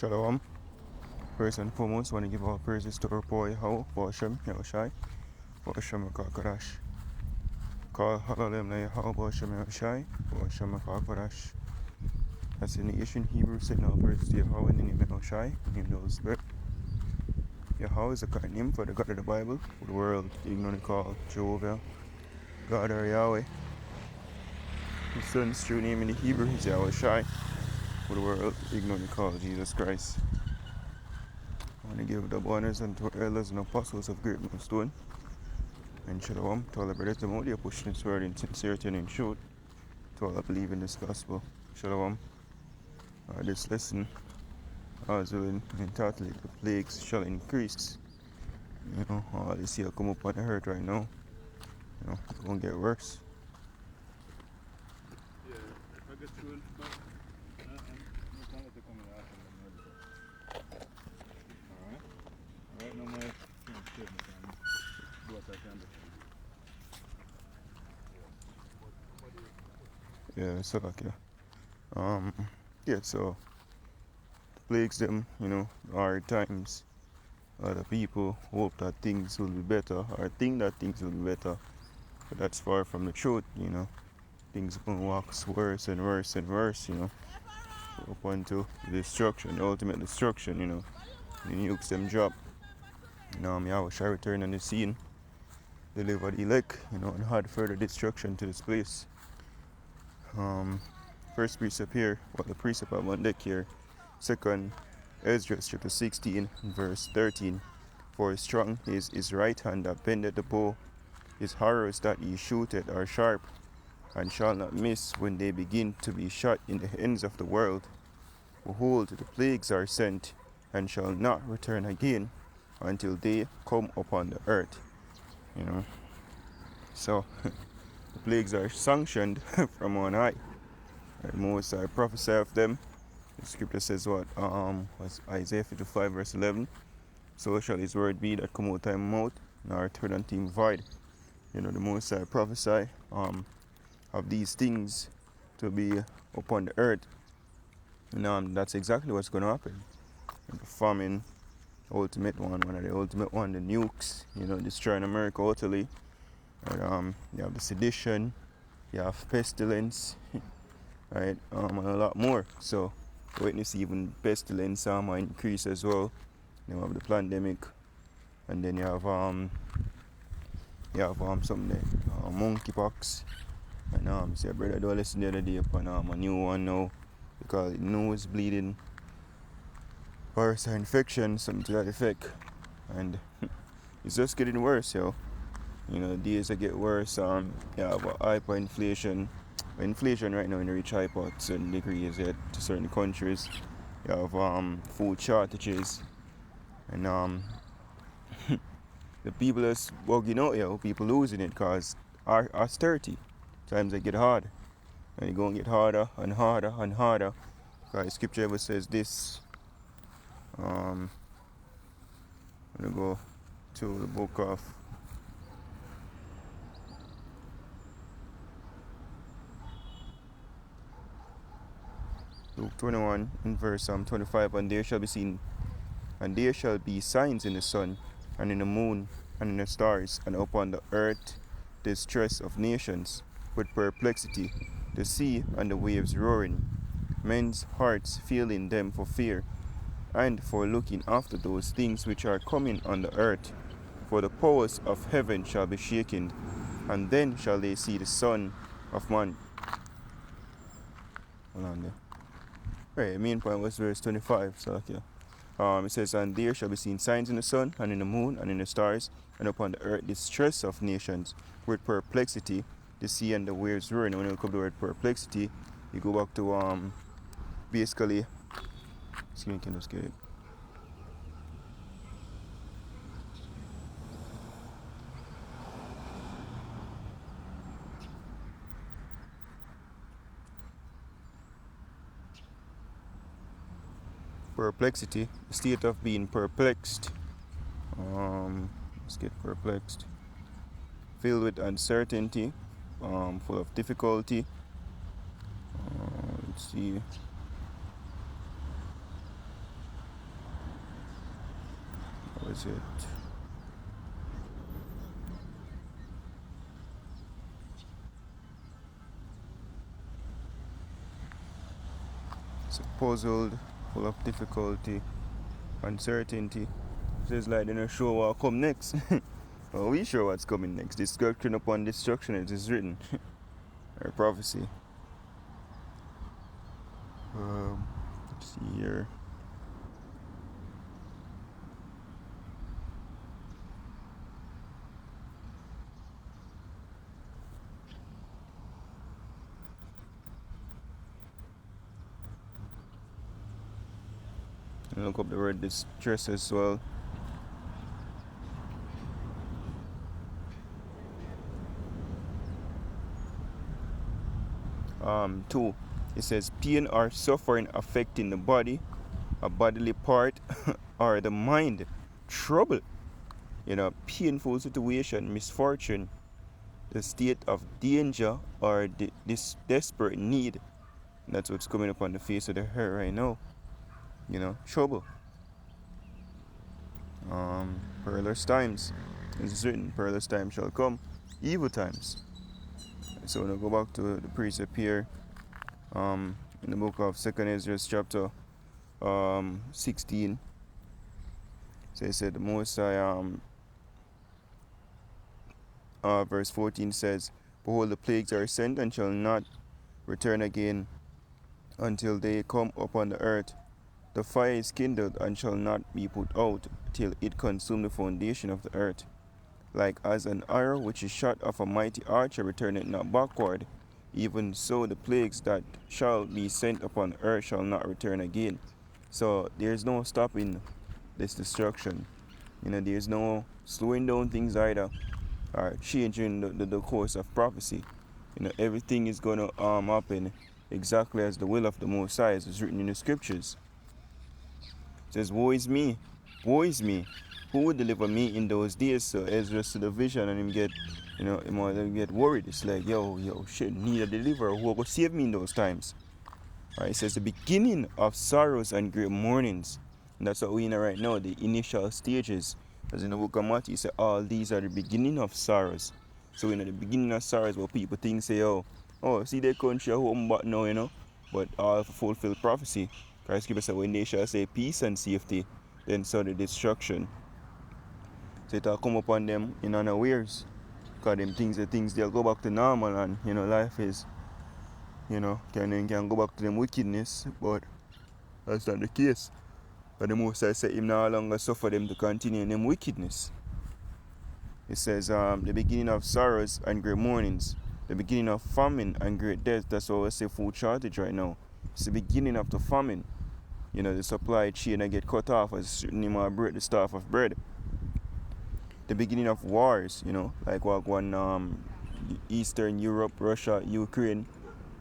Shalom. First and foremost, want to give all praises to our boy Yahweh, Hashem, Yahushai, Hashem Kakarash. Call Halalem na Yahweh, Hashem Yahushai, Hashem Kakarash. That's in the ancient Hebrew, saying all praises to Yahweh in the name of Yahushai, in the name of the Holy Spirit. Yahweh is a kind name for the God of the Bible, for the world ignorantly called Jehovah, God or Yahweh. His son's true name in the Hebrew is Yahushai, for the world ignorantly called Jesus Christ. I want to give the honors unto our elders and apostles of great millstone. And shalom to all the brothers and all pushing this word in sincerity and in truth, to all that believe in this gospel. Shalom. This lesson, as well entitled The Plagues Shall Increase. All this here come up on the earth right now. It's going to get worse. Yeah, if I get through it, but no time to come in after them. Alright, no more statement. Do what I can do. Yeah, so like, yeah, so plagues them, hard times. Other people hope that things will be better, or think that things will be better, but that's far from the truth. Things are going to wax worse and worse and worse, up until destruction, the ultimate destruction, the nukes them drop. Yahweh shall return on the scene, deliver the elect, and add further destruction to this place. First precept here, the precept I'm on deck here, second Ezra chapter 16, verse 13. For strong is his right hand that bendeth the bow, his arrows that he shooteth are sharp, and shall not miss when they begin to be shot in the ends of the world. Behold, the plagues are sent, and shall not return again until they come upon the earth. So the plagues are sanctioned from on high. The Most High prophesy of them. The scripture says what? Was Isaiah 55 verse 11. So shall his word be that come out of him mouth, nor return unto him void. The Most High prophesy of these things to be upon the earth. And that's exactly what's going to happen. The famine, ultimate one of the ultimate one, the nukes, destroying America utterly. And, you have the sedition, you have pestilence, right, and a lot more. So witness even pestilence increase as well. You have the pandemic, and then you have something there, monkeypox. And see a brother do listen the other day upon a new one now, because nose bleeding, virus infection, something to that effect, and it's just getting worse, yo. Days that get worse. You have hyperinflation. Inflation right now in the reach hyper to certain degrees yet to certain countries. You have food shortages, and the people is bugging out, yo. People losing it because austerity. Times they get hard, and it's going to get harder and harder and harder. Because scripture ever says this. I'm going to go to the book of Luke 21 in verse 25. And there shall be signs in the sun, and in the moon, and in the stars, and upon the earth distress of nations, with perplexity, the sea and the waves roaring, men's hearts failing them for fear, and for looking after those things which are coming on the earth. For the powers of heaven shall be shaken, and then shall they see the Son of Man. Hold on there. Right, the main point was verse 25. So okay. It says, and there shall be seen signs in the sun, and in the moon, and in the stars, and upon the earth distress of nations, with perplexity, the sea and the waves roaring. When you look up the word perplexity, you go back to basically, excuse me, can I just get it? Perplexity, the state of being perplexed. Let's get perplexed. Filled with uncertainty, full of difficulty. Let's see. That's it. So puzzled, full of difficulty, uncertainty. So it's like they don't show what come next. Well, we sure what's coming next. Destruction upon destruction, it is written. Or prophecy. Let's see here. And look up the word distress as well. 2. It says pain or suffering affecting the body, a bodily part, or the mind. Trouble. Painful situation, misfortune, the state of danger, or this desperate need. That's what's coming up on the face of the earth right now. Trouble. Perilous times. It's written, perilous times shall come. Evil times. So we'll go back to the precept here. In the book of 2nd Ezra chapter 16. So it said the Most High, verse 14 says, behold, the plagues are sent and shall not return again until they come upon the earth. The fire is kindled and shall not be put out till it consume the foundation of the earth. Like as an arrow which is shot off a mighty archer returneth not backward, even so the plagues that shall be sent upon earth shall not return again. So there's no stopping this destruction. There's no slowing down things either, or changing the course of prophecy. Everything is going to happen exactly as the will of the Most High, as is written in the scriptures. It says, woe is me, woe is me. Who would deliver me in those days? So Ezra to the vision and him get worried. It's like, yo, shit, need a deliverer who will save me in those times. Alright, it says the beginning of sorrows and great mournings. And that's what we know right now, the initial stages. As in the book of Matthew, it says all these are the beginning of sorrows. So the beginning of sorrows what people think say, oh, see their country home but now, but all fulfill prophecy. Christ gives us when they shall say peace and safety, then saw the destruction. So it'll come upon them in unawares. Because them things they'll go back to normal, and life is can go back to them wickedness, but that's not the case. But the Most High said him no longer suffer them to continue in them wickedness. It says the beginning of sorrows and great mournings, the beginning of famine and great death. That's why we say food shortage right now. It's the beginning of the famine. The supply chain get cut off as you break the staff of bread. The beginning of wars, like what one Eastern Europe, Russia, Ukraine,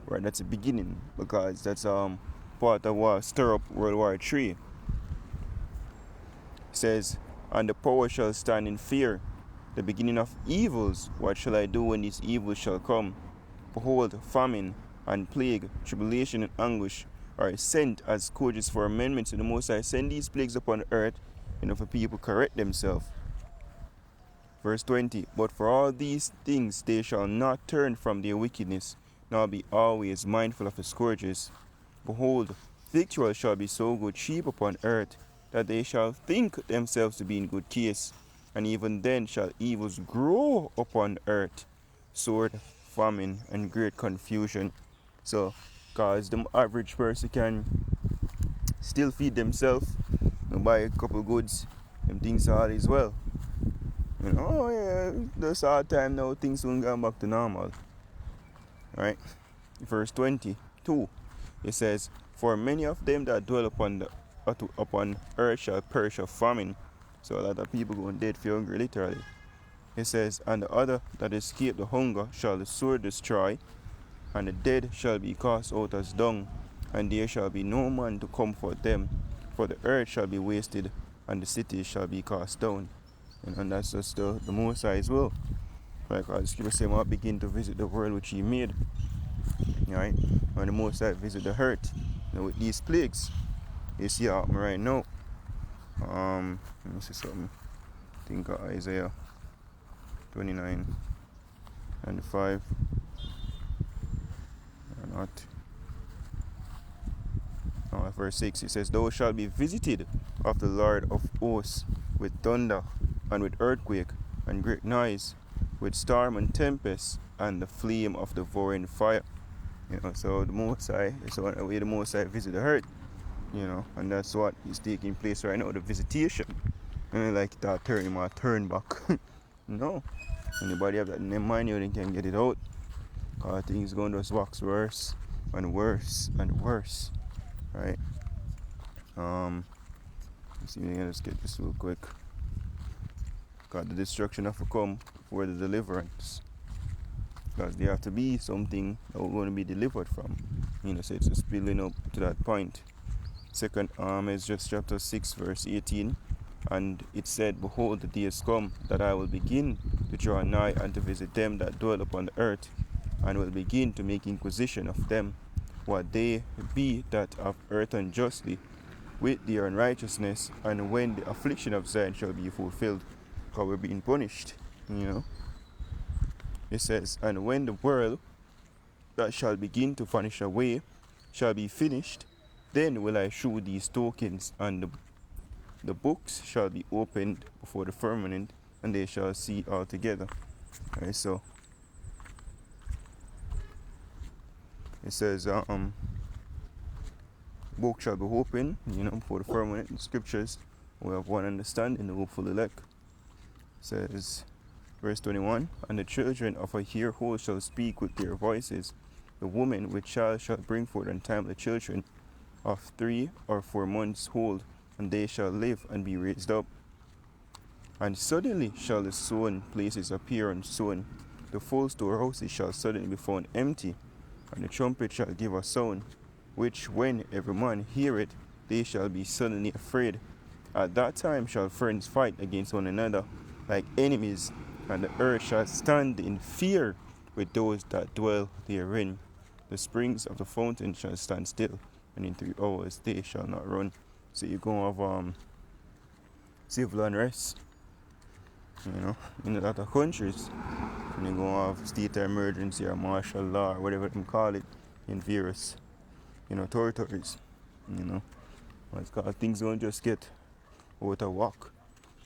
right? That's the beginning, because that's part of what stir up World War III. It says, and the power shall stand in fear. The beginning of evils, what shall I do when these evils shall come? Behold, famine and plague, tribulation and anguish are sent as scourges for amendment. So the Most High send these plagues upon the earth, for people correct themselves. Verse 20, but for all these things they shall not turn from their wickedness, nor be always mindful of the scourges. Behold, victual shall be so good cheap upon earth, that they shall think themselves to be in good case, and even then shall evils grow upon earth, sword, famine, and great confusion. So, cause the average person can still feed themselves, buy a couple goods, them things all is well. This hard time now, things won't go back to normal. Right? Verse 22, it says, for many of them that dwell upon earth shall perish of famine. So a lot of people going dead for hunger, literally. It says, and the other that escape the hunger shall the sword destroy, and the dead shall be cast out as dung, and there shall be no man to comfort them, for the earth shall be wasted, and the cities shall be cast down. And that's just the Most High's will. Like as people say, I begin to visit the world which He made. Right? When the Most High visit the earth, with these plagues, you see happen right now. Let me see something. Think of Isaiah 29 and 5. Or not. Verse 6, it says, Thou shalt be visited of the Lord of hosts with thunder and with earthquake and great noise, with storm and tempest and the flame of devouring fire. So the Most High is one way the Most High visit the earth, and that's what is taking place right now, the visitation. And like that turn back. No. Anybody have that in their mind, they can get it out. Things going to just wax worse and worse and worse. Right? Let's see if we can just get this real quick. The destruction have to come for the deliverance. Because there have to be something that we're going to be delivered from. So it's just building up to that point. Second is just chapter 6 verse 18. And it said, Behold, the day is come that I will begin to draw nigh and to visit them that dwell upon the earth, and will begin to make inquisition of them, what they be that have earth unjustly with their unrighteousness, and when the affliction of Zion shall be fulfilled, because we're being punished. It says, and when the world that shall begin to vanish away shall be finished, then will I shew these tokens, and the books shall be opened before the firmament, and they shall see altogether. Alright, so it says, book shall be open, before the firmament. In scriptures, we have one understanding, the hopeful elect. It says, verse 21, and the children of a year old shall speak with their voices. The woman with child shall bring forth untimely children of 3 or 4 months old, and they shall live and be raised up. And suddenly shall the sown places appear unsown. The full storehouses shall suddenly be found empty, and the trumpet shall give a sound, which when every man hear it, they shall be suddenly afraid. At that time shall friends fight against one another, like enemies, and the earth shall stand in fear with those that dwell therein. The springs of the fountain shall stand still, and in 3 hours they shall not run. So you're going to have civil unrest, in a lot of countries. And you're going to have state of emergency or martial law or whatever they call it in various, territories. It's because things don't just get out of whack.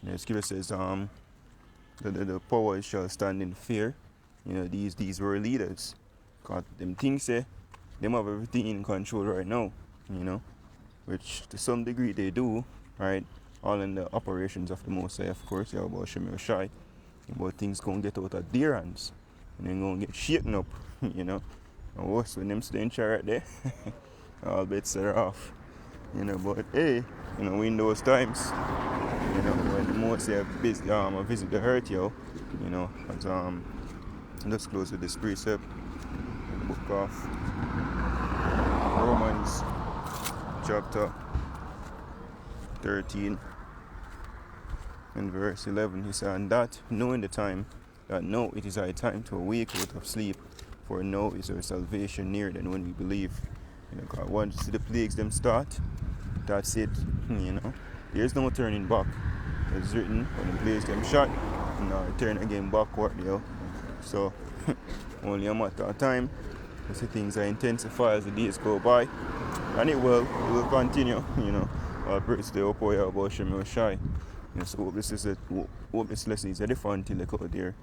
The scripture says, the powers shall stand in fear. These were leaders. Because them things say, them have everything in control right now, which to some degree they do, right? All in the operations of the Most High, of course, about Shem Shai. But things gonna get out of their hands, and they're gonna get shaken up, And worse when them stay in charge right there, all bets are off, But hey, we in those times, when the Most High visit the earth, as let's close with this precept in the book of Romans, chapter 13 and verse 11. He said, and that knowing the time, that now it is our time to awake out of sleep, for now is our salvation nearer than when we believe. God, once the plagues them start, that's it. There's no turning back. It's written, when the plagues them shot, now turn again backward, So only a matter of time. You see, things are intensify as the days go by, and it will continue. All praise to the Opoya about Shem Shai. So hope this lesson is a fun till they out there.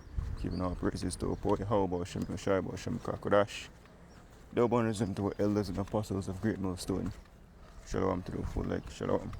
Giving all praises to Opoya how about Shem Shai, about Shem Kakodash. The abundance to elders and apostles of Great Millstone. Shalom to the full like shalom.